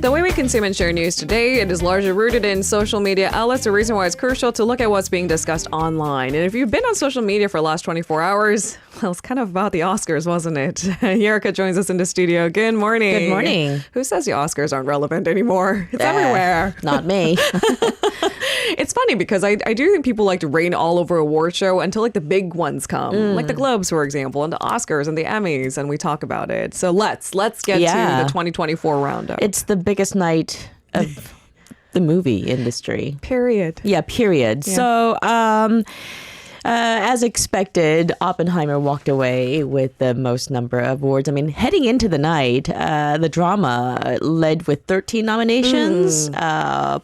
The way we consume and share news today, it is largely rooted in social media outlets, the reason why it's crucial to look at what's being discussed online. And if you've been on social media for the last 24 hours, well, it's kind of about the Oscars, wasn't it? Yerika joins us in the studio. Good morning. Good morning. Who says the Oscars aren't relevant anymore? It's everywhere. Not me. It's funny because I do think people like to rain all over a award show until like the big ones come, like the Globes, for example, and the Oscars and the Emmys, and we talk about it. So let's get to the 2024 roundup. It's the biggest night of the movie industry. Period. Yeah, period. Yeah. So, as expected, Oppenheimer walked away with the most number of awards. I mean, heading into the night, the drama led with 13 nominations.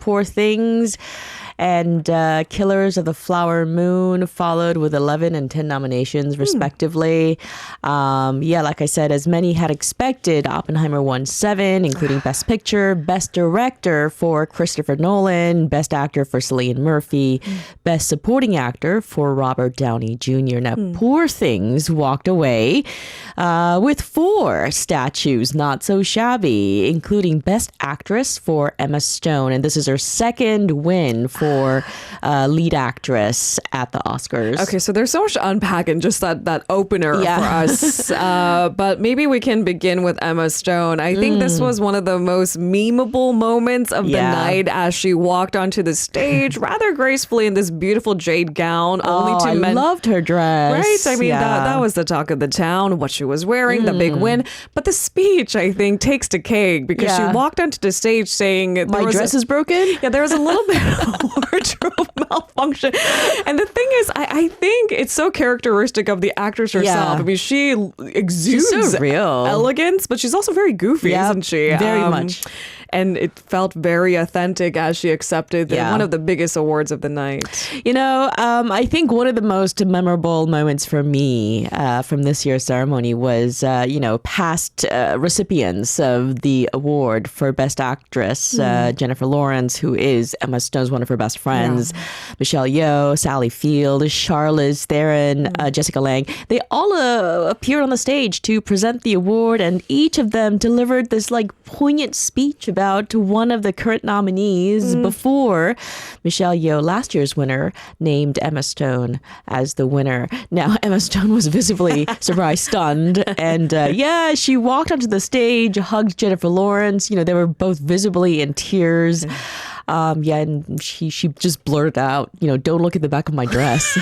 Poor Things and Killers of the Flower Moon followed with 11 and 10 nominations, respectively. Like I said, as many had expected, Oppenheimer won 7, including Best Picture, Best Director for Christopher Nolan, Best Actor for Cillian Murphy, Best Supporting Actor for Robert Downey Jr. Now, Poor Things walked away with 4 statues, not so shabby, including Best Actress for Emma Stone. And this is her second win for lead actress at the Oscars. Okay, so there's so much to unpack in just that opener for us. But maybe we can begin with Emma Stone. I think this was one of the most memeable moments of the night as she walked onto the stage rather gracefully in this beautiful jade gown. I loved her dress. Right? I mean, that was the talk of the town, what she was wearing, the big win. But the speech, I think, takes the cake because she walked onto the stage saying... My dress is broken? Yeah, there was a little bit of wardrobe malfunction. And the thing is, I think it's so characteristic of the actress herself. I mean, she exudes so real elegance, but she's also very goofy, isn't she? Very much. And it felt very authentic as she accepted one of the biggest awards of the night. You know, I think one of the most memorable moments for me from this year's ceremony was, past recipients of the award for Best Actress, Jennifer Lawrence, who is Emma Stone's one of her best friends, Michelle Yeoh, Sally Field, Charlize Theron, Jessica Lange. They all appeared on the stage to present the award, and each of them delivered this poignant speech about one of the current nominees before Michelle Yeoh, last year's winner, named Emma Stone as the winner. Now, Emma Stone was visibly surprised, stunned, and she walked onto the stage, hugged Jennifer Lawrence. You know, they were both visibly in tears. And she just blurted out, don't look at the back of my dress.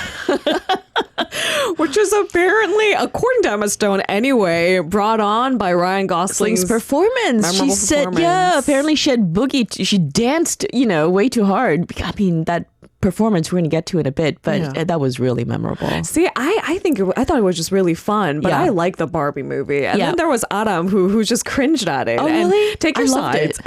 Which is apparently, according to Emma Stone anyway, brought on by Ryan Gosling's performance. She said, apparently she had boogie. She danced, way too hard. I mean, that performance we're going to get to in a bit, but that was really memorable. See, I thought it was just really fun, but I like the Barbie movie. And then there was Adam who just cringed at it. Oh, really? Take your sides.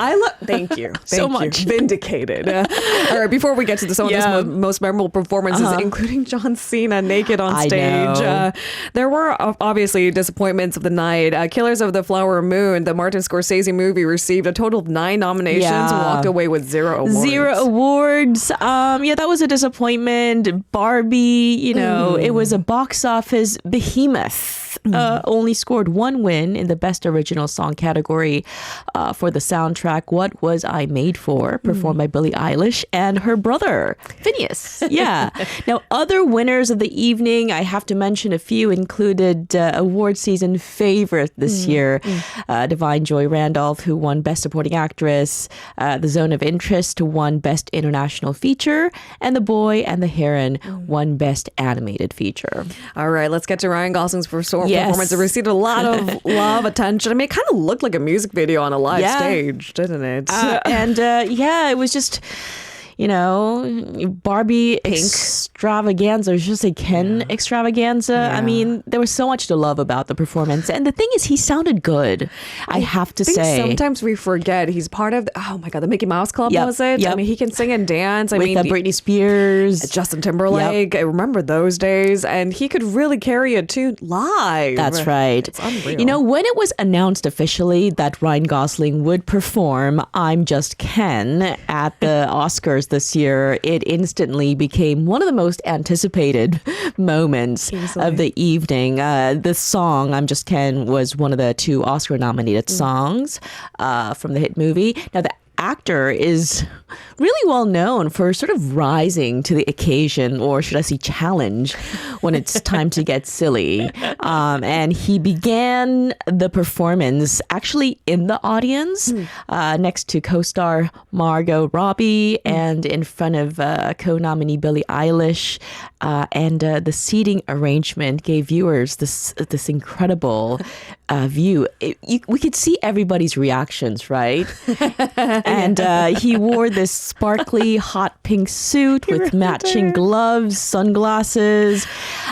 Thank you. So much. Vindicated. All right, before we get to some of those most memorable performances, including John Cena naked on stage, there were obviously disappointments of the night. Killers of the Flower Moon, the Martin Scorsese movie, received a total of 9 nominations and walked away with 0 awards. 0 awards. That was a disappointment. Barbie, it was a box office behemoth. Only scored 1 win in the Best Original Song category for the soundtrack What Was I Made For, performed by Billie Eilish and her brother, Phineas. Now, other winners of the evening, I have to mention a few, included award season favorite this year, Divine Joy Randolph, who won Best Supporting Actress, The Zone of Interest won Best International Feature, and The Boy and the Heron won Best Animated Feature. All right, let's get to Ryan Gosling's performance. It received a lot of love, attention. I mean, it kind of looked like a music video on a live stage, didn't it? It was just... Barbie extravaganza, or should I say Ken extravaganza. Yeah. I mean, there was so much to love about the performance. And the thing is, he sounded good, I have to say. Sometimes we forget he's part of, the Mickey Mouse Club, was it? Yep. I mean, he can sing and dance. With Britney Spears. Justin Timberlake. I remember those days. And he could really carry a tune live. That's right. It's unreal. When it was announced officially that Ryan Gosling would perform I'm Just Ken at the Oscars this year, it instantly became one of the most anticipated moments of the evening. The song I'm Just Ken was one of the 2 Oscar-nominated songs from the hit movie. Now, the actor is really well known for sort of rising to the occasion, or should I say challenge, when it's time to get silly. And he began the performance actually in the audience next to co-star Margot Robbie and in front of co-nominee Billie Eilish. And the seating arrangement gave viewers this incredible view. We could see everybody's reactions, right? And he wore this sparkly hot pink suit with matching gloves, sunglasses.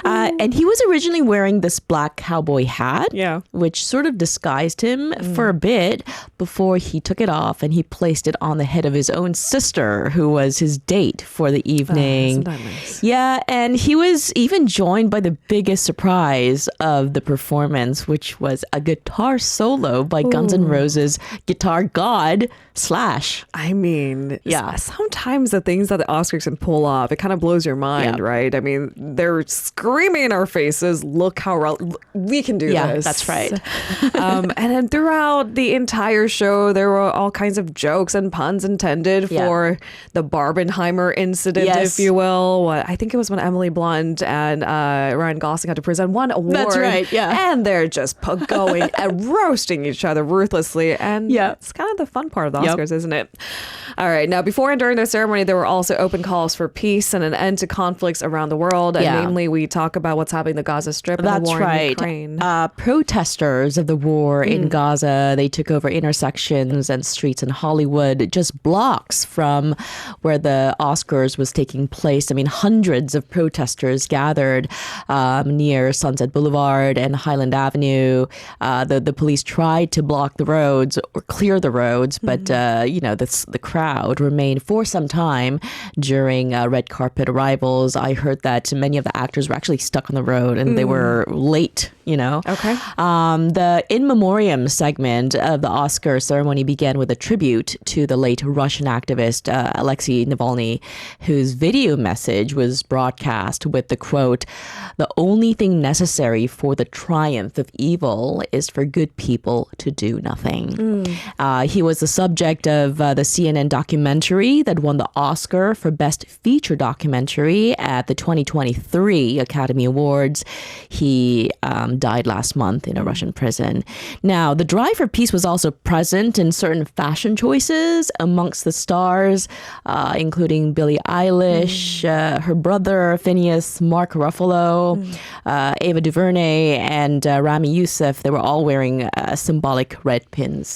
And he was originally wearing this black cowboy hat, which sort of disguised him for a bit before he took it off and he placed it on the head of his own sister, who was his date for the evening. Nice. Yeah, and he was even joined by the biggest surprise of the performance, which was a guitar solo by Guns N' Roses guitar god Slash. I mean, sometimes the things that the Oscars can pull off, it kind of blows your mind, right? I mean, they're screaming in our faces, look how we can do this. Yeah, that's right. And then throughout the entire show, there were all kinds of jokes and puns intended for the Barbenheimer incident, if you will. I think it was when Emily Blunt and Ryan Gosling had to present one award. That's right, And they're just going and roasting each other ruthlessly. And it's kind of the fun part of the Oscars, isn't it? All right. Now, before and during the ceremony, there were also open calls for peace and an end to conflicts around the world. And namely, we talk about what's happening in the Gaza Strip and the war in Ukraine. Protesters of the war in Gaza, they took over intersections and streets in Hollywood, just blocks from where the Oscars was taking place. I mean, hundreds of protesters gathered near Sunset Boulevard and Highland Avenue. The police tried to block the roads or clear the roads, but the crowd remained for some time during red carpet arrivals. I heard that many of the actors were actually stuck on the road and they were late. Okay. The in memoriam segment of the Oscar ceremony began with a tribute to the late Russian activist Alexei Navalny, whose video message was broadcast with the quote, "The only thing necessary for the triumph of evil is for good people to do nothing." He was the subject of the CNN documentary that won the Oscar for Best Feature Documentary at the 2023 Academy Awards. He died last month in a Russian prison. Now, the drive for peace was also present in certain fashion choices amongst the stars, including Billie Eilish, her brother Phineas, Mark Ruffalo, Ava DuVernay, and Rami Youssef. They were all wearing symbolic red pins.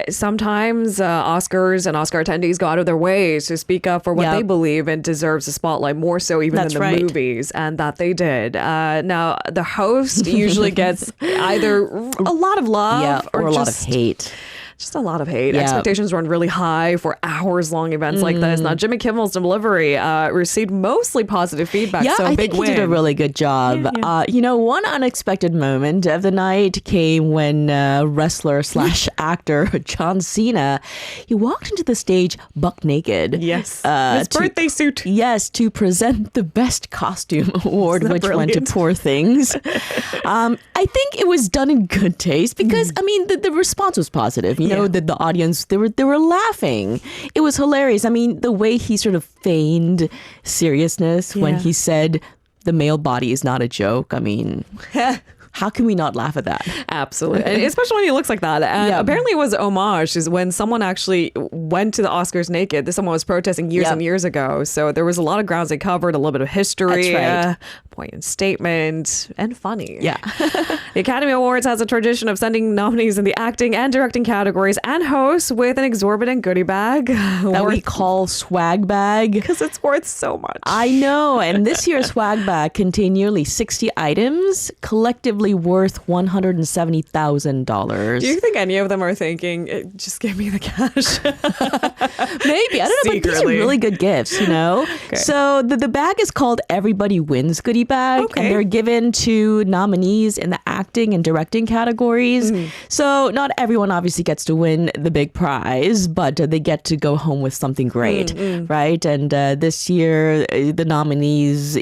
Sometimes Oscars and Oscar attendees go out of their ways to speak up for what they believe and deserves the spotlight more so even than the movies, and that they did. Now, the host usually gets either a lot of love or a lot of hate. Just a lot of hate. Expectations run really high for hours-long events like this. Now, Jimmy Kimmel's delivery received mostly positive feedback, so I big think win. He did a really good job. One unexpected moment of the night came when wrestler/actor John Cena, he walked into the stage buck naked. Yes. His birthday suit. Yes, to present the Best Costume Award, which went to Poor Things. I think it was done in good taste because, I mean, the response was positive. The audience, they were laughing. It was hilarious. I mean, the way he sort of feigned seriousness when he said the male body is not a joke. I mean, How can we not laugh at that? Absolutely. And especially when he looks like that. And apparently it was homage is when someone actually went to the Oscars naked. Someone was protesting years and years ago. So there was a lot of grounds they covered, a little bit of history, poignant statement, and funny. Yeah. The Academy Awards has a tradition of sending nominees in the acting and directing categories and hosts with an exorbitant goodie bag. That we call swag bag. Because it's worth so much. I know. And this year's swag bag contained nearly 60 items, collectively worth $170,000. Do you think any of them are thinking, just give me the cash? Maybe. I don't know, but these are really good gifts, you know? Okay. So the bag is called Everybody Wins Goodie Bag. Okay. And they're given to nominees in the acting and directing categories. So not everyone obviously gets to win the big prize, but they get to go home with something great, right? And this year, the nominees,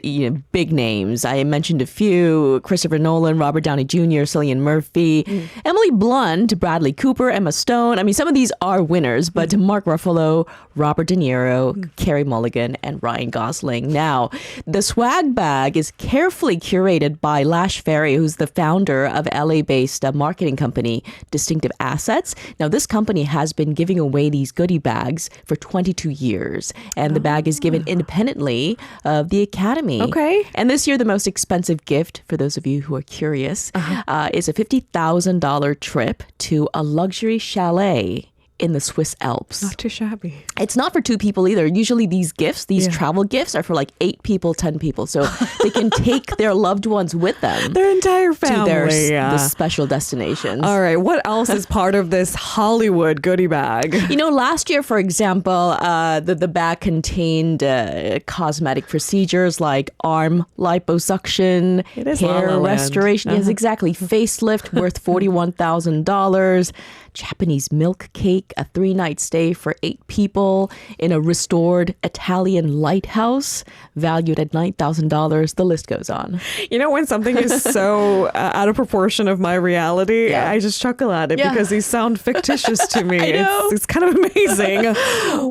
big names. I mentioned a few: Christopher Nolan, Robert Downey Jr., Cillian Murphy, Emily Blunt, Bradley Cooper, Emma Stone. I mean, some of these are winners, but Mark Ruffalo, Robert De Niro, Carey Mulligan, and Ryan Gosling. Now, the swag bag is carefully curated by Lash Ferry, who's the founder of LA-based marketing company Distinctive Assets. Now, this company has been giving away these goodie bags for 22 years, and the bag is given independently of the Academy. Okay. And this year, the most expensive gift, for those of you who are curious, is a $50,000 trip to a luxury chalet in the Swiss Alps. Not too shabby. It's not for 2 people either. Usually these gifts, these travel gifts are for like 8 people, 10 people. So they can take their loved ones with them. Their entire family. To the special destinations. All right. What else is part of this Hollywood goodie bag? Last year, for example, the bag contained cosmetic procedures like arm liposuction, hair restoration. Yes, exactly. Facelift worth $41,000. Japanese milk cake, a 3-night stay for 8 people in a restored Italian lighthouse valued at $9,000. The list goes on. When something is so out of proportion of my reality, I just chuckle at it because these sound fictitious to me. I know. It's kind of amazing.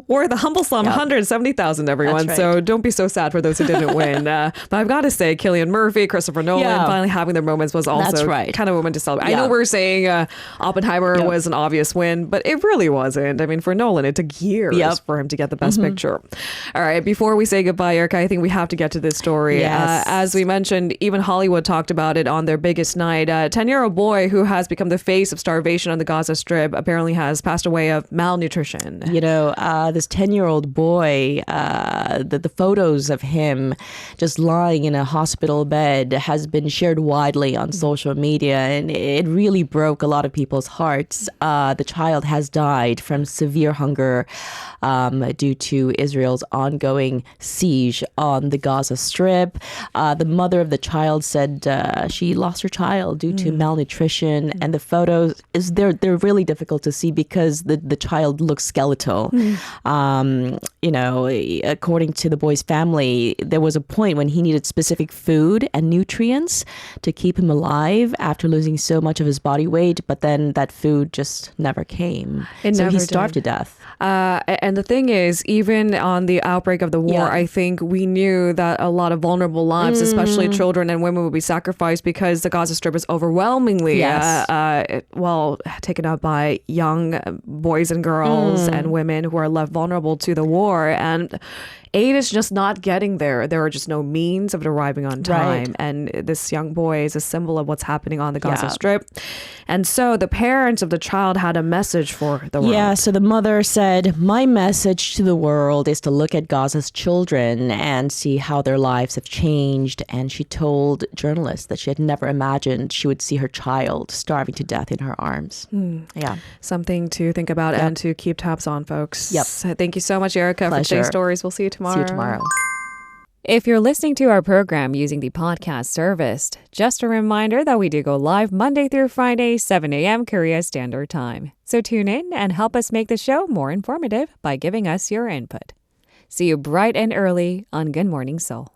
Worth a humble sum, $170,000, everyone. Right. So don't be so sad for those who didn't win. But I've got to say, Cillian Murphy, Christopher Nolan, finally having their moments was also kind of a moment to celebrate. I know we're saying Oppenheimer was an obvious win, but it really wasn't. I mean, for Nolan, it took years for him to get the best picture. All right, before we say goodbye, Erica, I think we have to get to this story. Yes. As we mentioned, even Hollywood talked about it on their biggest night. A 10-year-old boy who has become the face of starvation on the Gaza Strip apparently has passed away of malnutrition. This 10-year-old boy, the photos of him just lying in a hospital bed has been shared widely on social media, and it really broke a lot of people's hearts. The child has died from severe hunger due to Israel's ongoing siege on the Gaza Strip. The mother of the child said she lost her child due to malnutrition, and the photos they're really difficult to see because the child looks skeletal. According to the boy's family, there was a point when he needed specific food and nutrients to keep him alive after losing so much of his body weight, but then that food just never came. So he starved to death. And the thing is, even on the outbreak of the war, I think we knew that a lot of vulnerable lives, especially children and women, would be sacrificed because the Gaza Strip is overwhelmingly taken up by young boys and girls and women who are left vulnerable to the war. And aid is just not getting there. There are just no means of it arriving on time. Right. And this young boy is a symbol of what's happening on the Gaza Strip. And so the parents of the child had a message for the world. Yeah, so the mother said, "My message to the world is to look at Gaza's children and see how their lives have changed." And she told journalists that she had never imagined she would see her child starving to death in her arms. Yeah. Something to think about and to keep tabs on, folks. Yep. Thank you so much, Erica, for today's stories. We'll see you tomorrow. See you tomorrow. If you're listening to our program using the podcast service, just a reminder that we do go live Monday through Friday, 7 a.m. Korea Standard Time. So tune in and help us make the show more informative by giving us your input. See you bright and early on Good Morning Seoul.